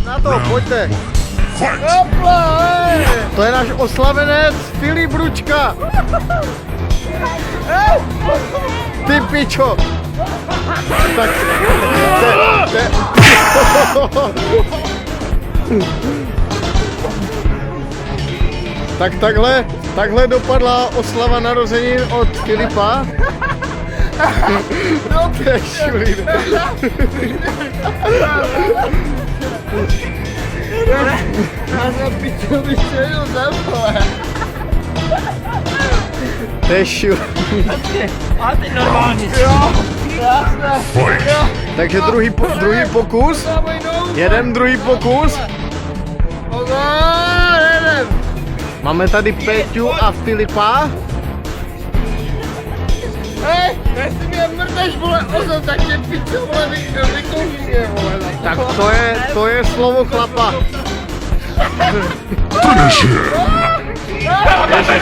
Na to, pojďte. To je náš oslavenec Filip Ručka. Ty pičo. Tak, tak takhle dopadla oslava narozenin od Filipa. No to je šulín. To je šulín. A ty normálně. Takže druhý pokus. Jeden druhý pokus. Máme tady Péťu a Filipa. Hej, jestli mě mrdeš, vole, ozem, tak tě pičo, vole, vykouří mě, vole. Tak to je slovo chlapa. Finish him! Ježiš,